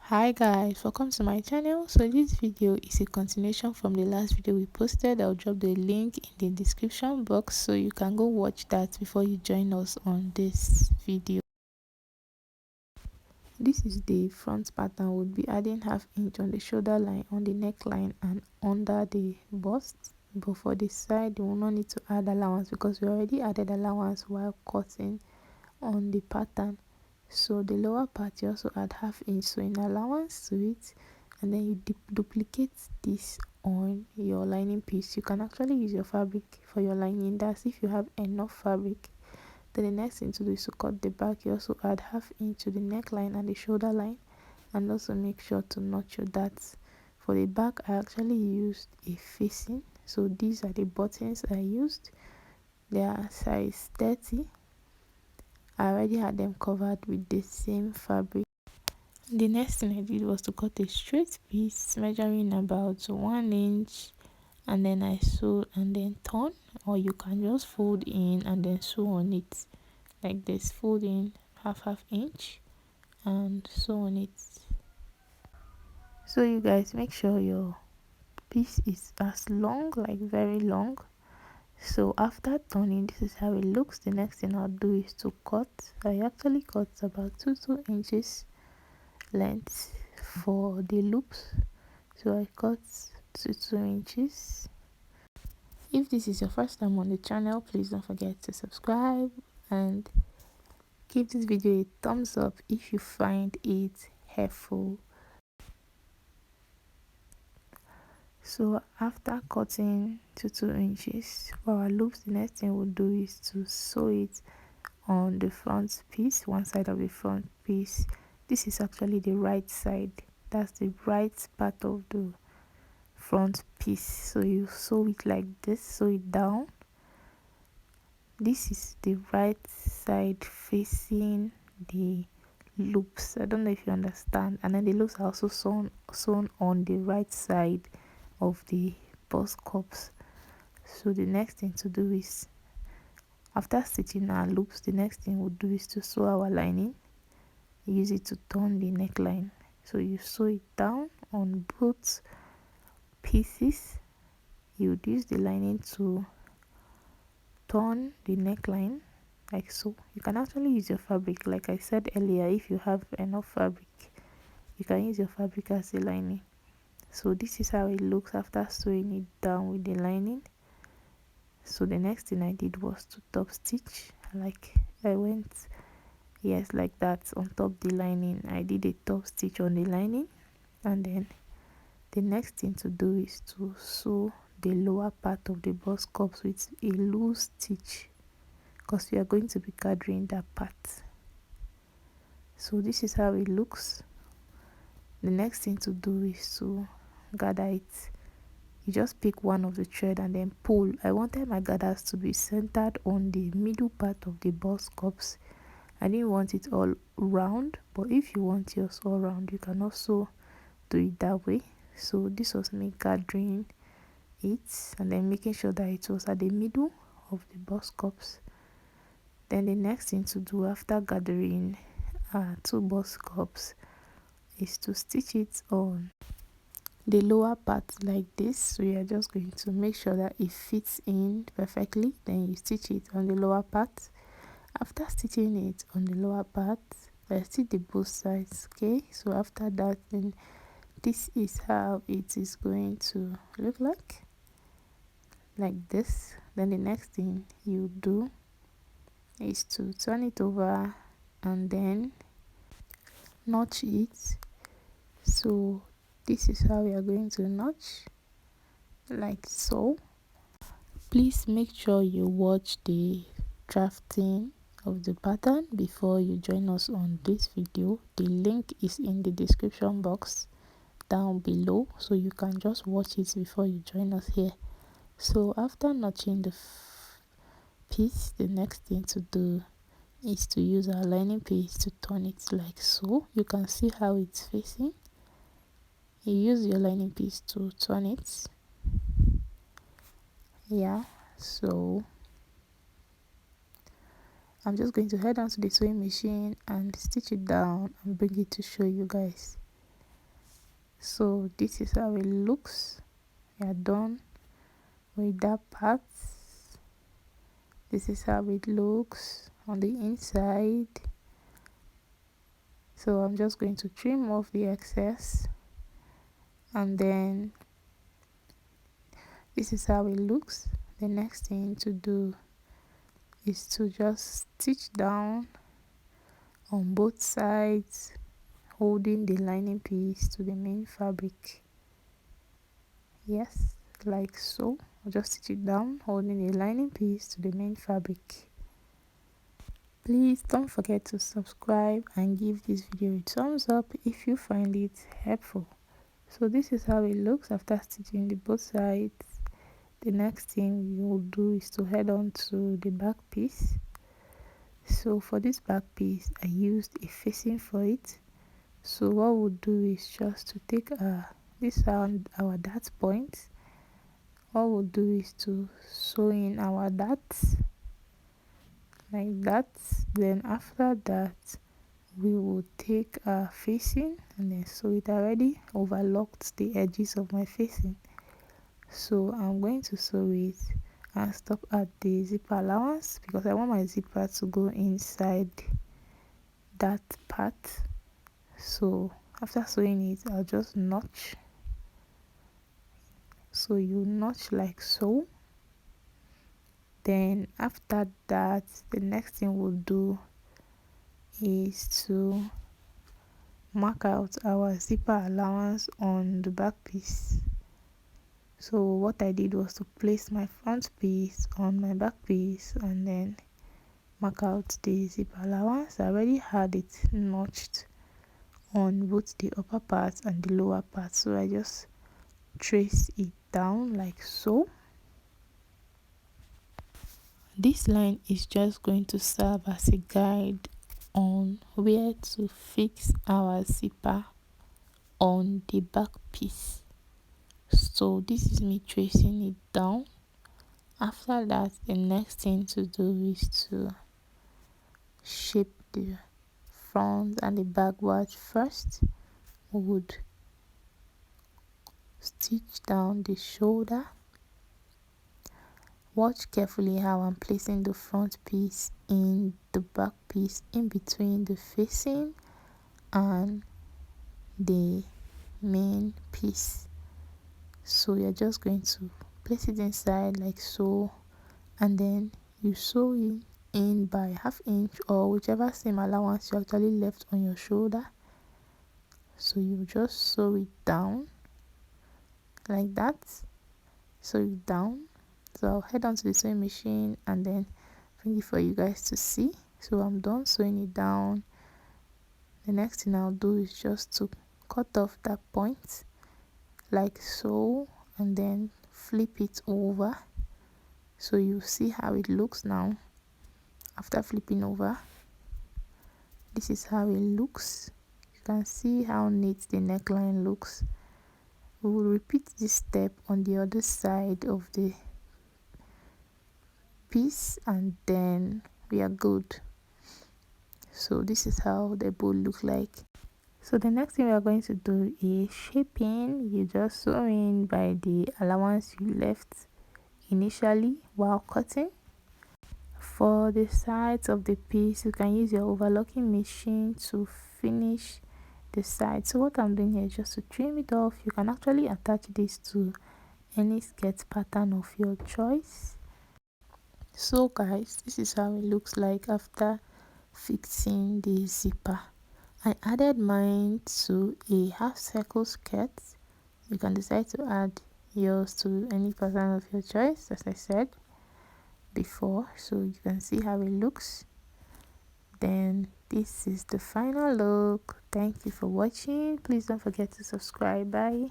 Hi guys, welcome to my channel. So this video is a continuation from the last video we posted. I'll drop the link in the description box so you can go watch that before you join us on this video. This is the front pattern. We'll be adding half inch on the shoulder line, on the neckline and under the bust, but for the side you will not need to add allowance because we already added allowance while cutting on the pattern. So the lower part you also add half inch sewing allowance to it, and then you duplicate this on your lining piece. You can actually use your fabric for your lining, that's if you have enough fabric. Then the next thing to do is to cut the back. You also add half inch to the neckline and the shoulder line, and also make sure to notch your darts. For the back I actually used a facing, so these are the buttons I used. They are size 30. I already had them covered with the same fabric. The next thing I did was to cut a straight piece measuring about 1 inch, and then I sew and then turn, or you can just fold in and then sew on it like this. Fold in half inch and sew on it. So you guys make sure your piece is as long, like very long. So after turning, this is how it looks. The next thing I'll do is to cut. I actually cut about 2 inches length for the loops, so I cut to 2 inches. If this is your first time on the channel, please don't forget to subscribe and give this video a thumbs up if you find it helpful. So after cutting to 2 inches for our loops, the next thing we'll do is to sew it on the front piece, one side of the front piece. This is actually the right side, that's the right part of the front piece. So you sew it like this, sew it down. This is the right side facing the loops. I don't know if you understand. And then the loops are also sewn on the right side of the bust cups. So the next thing to do is, after stitching our loops, the next thing we'll do is to sew our lining. Use it to turn the neckline. So you sew it down on both pieces. You would use the lining to turn the neckline like so. You can actually use your fabric, like I said earlier. If you have enough fabric, you can use your fabric as a lining. So this is how it looks after sewing it down with the lining. So the next thing I did was to top stitch. Like I went, yes, like that, on top the lining. I did a top stitch on the lining, and then the next thing to do is to sew the lower part of the bust cups with a loose stitch, because we are going to be gathering that part. So this is how it looks. The next thing to do is to gather it. You just pick one of the thread and then pull. I wanted my gathers to be centered on the middle part of the bust cups. I didn't want it all round, but if you want yours all round, you can also do it that way. So this was me gathering it and then making sure that it was at the middle of the bust cups. Then the next thing to do after gathering 2 bust cups is to stitch it on the lower part like this. So you are just going to make sure that it fits in perfectly, then you stitch it on the lower part. After stitching it on the lower part, I stitch the both sides. Okay, so after that, then this is how it is going to look like this. Then the next thing you do is to turn it over and then notch it. So this is how we are going to notch, like so. Please make sure you watch the drafting of the pattern before you join us on this video. The link is in the description box down below, so you can just watch it before you join us here. So after notching the piece, the next thing to do is to use our lining piece to turn it like so. You can see how it's facing. You use your lining piece to turn it. Yeah, so I'm just going to head down to the sewing machine and stitch it down and bring it to show you guys. So this is how it looks. We are done with that part. This is how it looks on the inside. So I'm just going to trim off the excess, and then this is how it looks. The next thing to do is to just stitch down on both sides, holding the lining piece to the main fabric. Yes, like so. I'll just stitch it down, holding the lining piece to the main fabric. Please don't forget to subscribe and give this video a thumbs up if you find it helpful. So this is how it looks after stitching the both sides. The next thing you will do is to head on to the back piece. So for this back piece, I used a facing for it. So what we'll do is just to take this around our dart point. What we'll do is to sew in our darts like that. Then after that, we will take our facing and then sew it. Already overlocked the edges of my facing, so I'm going to sew it and stop at the zipper allowance because I want my zipper to go inside that part. So after sewing it, I'll just notch. So you notch like so. Then after that, the next thing we'll do is to mark out our zipper allowance on the back piece. So what I did was to place my front piece on my back piece and then mark out the zipper allowance. I already had it notched on both the upper part and the lower part, so I just trace it down like so. This line is just going to serve as a guide on where to fix our zipper on the back piece. So this is me tracing it down. After that, the next thing to do is to shape the front and the back watch. First we would stitch down the shoulder. Watch carefully how I'm placing the front piece in the back piece in between the facing and the main piece. So you're just going to place it inside like so, and then you sew it in by 1/2 inch or whichever seam allowance you actually left on your shoulder. So you just sew it down like that. Sew it down. So I'll head on to the sewing machine and then bring it for you guys to see. So I'm done sewing it down. The next thing I'll do is just to cut off that point like so and then flip it over. So you see how it looks now after flipping over. This is how it looks. You can see how neat the neckline looks. We will repeat this step on the other side of the piece and then we are good. So this is how the bow look like. So the next thing we are going to do is shaping. You just sew in by the allowance you left initially while cutting. For the sides of the piece, you can use your overlocking machine to finish the side. So what I'm doing here is just to trim it off. You can actually attach this to any skirt pattern of your choice. So guys, this is how it looks like after fixing the zipper. I added mine to a half circle skirt. You can decide to add yours to any pattern of your choice, as I said before. So you can see how it looks. Then this is the final look. Thank you for watching. Please don't forget to subscribe. Bye.